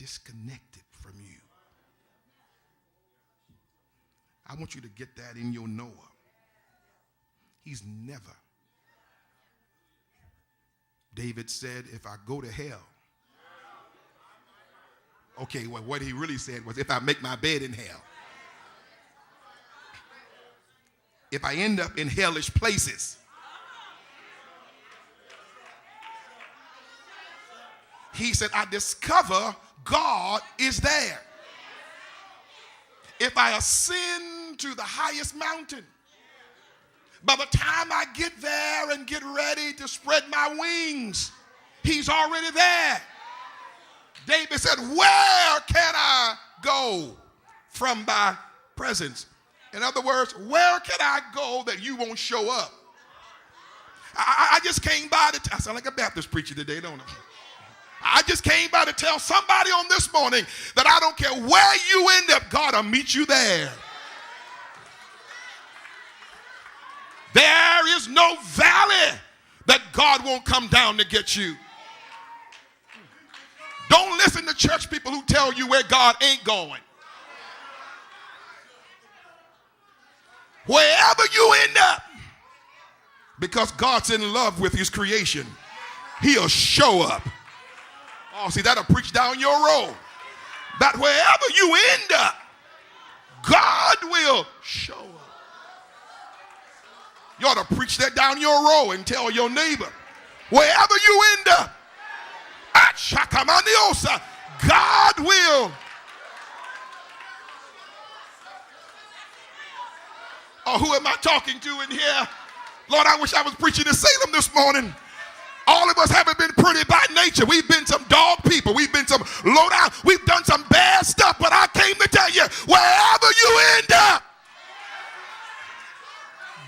disconnected from you. I want you to get that in your Noah. He's never. David said, if I go to hell. Okay, well, what he really said was, if I make my bed in hell. If I end up in hellish places. He said, I discover God is there. If I ascend to the highest mountain, by the time I get there and get ready to spread my wings, he's already there. David said, where can I go from thy presence? In other words, where can I go that you won't show up? I just came by to, I sound like a Baptist preacher today, don't I? I just came by to tell somebody on this morning that I don't care where you end up, God will meet you there. There is no valley that God won't come down to get you. Don't listen to church people who tell you where God ain't going. Wherever you end up, because God's in love with his creation, he'll show up. Oh, see, that'll preach down your road. That wherever you end up, God will show up. You ought to preach that down your road and tell your neighbor, wherever you end up, God will. Oh, who am I talking to in here? Lord, I wish I was preaching to Salem this morning. All of us haven't been pretty by nature. We've been some dog people. We've been some low down. We've done some bad stuff. But I came to tell you, wherever you end up,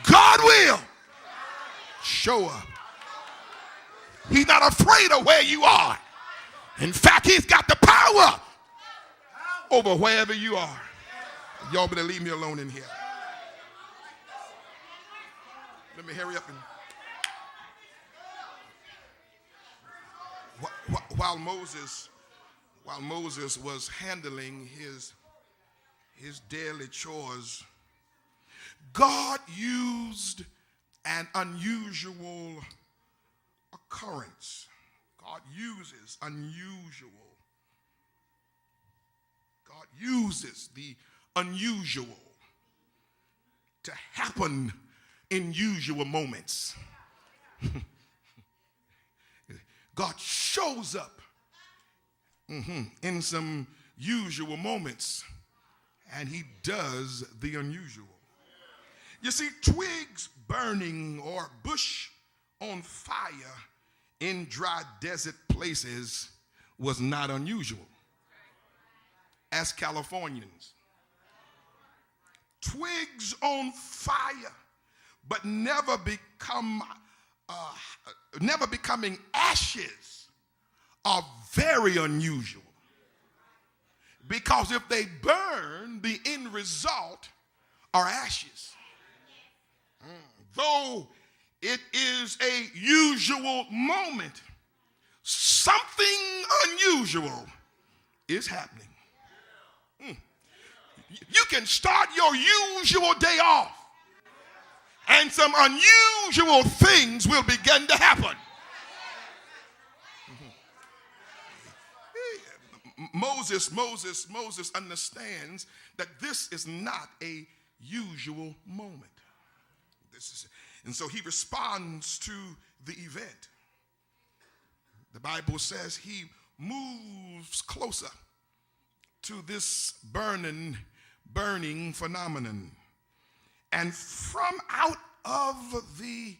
God will show up. He's not afraid of where you are. In fact, he's got the power over wherever you are. Y'all better leave me alone in here. Let me hurry up and while Moses was handling his daily chores, God used an unusual occurrence. God uses unusual. God uses the unusual to happen in usual moments. God shows up in some usual moments, and he does the unusual. You see, twigs burning or bush on fire in dry desert places was not unusual. As Californians, twigs on fire but never becoming ashes are very unusual. Because if they burn, the end result are ashes. Though it is a usual moment, something unusual is happening. You can start your usual day off, and some unusual things will begin to happen. Moses understands that this is not a usual moment. And so he responds to the event. The Bible says he moves closer to this burning phenomenon. And from out of the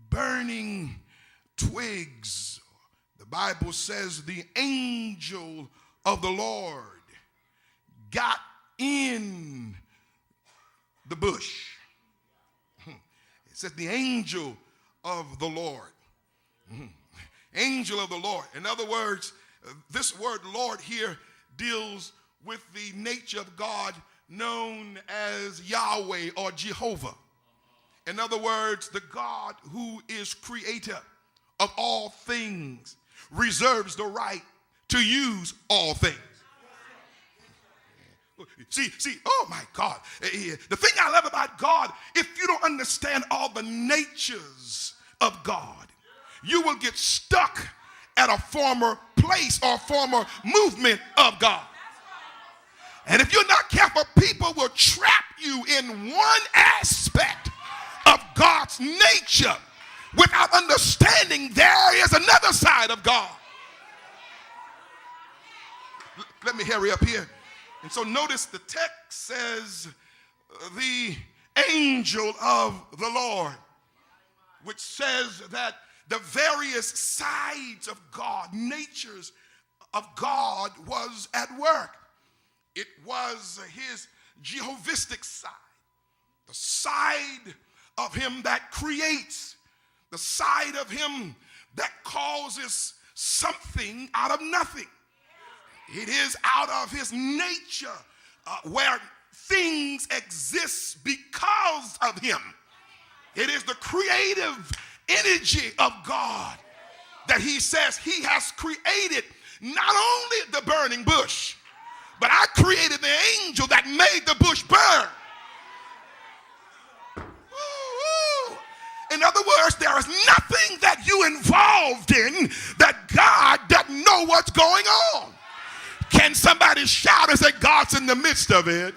burning twigs, the Bible says the angel of the Lord got in the bush. It says the angel of the Lord. Angel of the Lord. In other words, this word Lord here deals with the nature of God known as Yahweh or Jehovah. In other words, the God who is creator of all things reserves the right to use all things. See, oh my God. The thing I love about God, if you don't understand all the natures of God, you will get stuck at a former place or former movement of God. And if you're not careful, people will trap you in one aspect of God's nature without understanding there is another side of God. Let me hurry up here. And so notice the text says the angel of the Lord, which says that the various sides of God, natures of God, was at work. It was his Jehovistic side, the side of him that creates, the side of him that causes something out of nothing. It is out of his nature where things exist because of him. It is the creative energy of God that he says he has created not only the burning bush, but I created the angel that made the bush burn. Ooh. In other words, there is nothing that you involved in that God doesn't know what's going on. Can somebody shout and say, God's in the midst of it?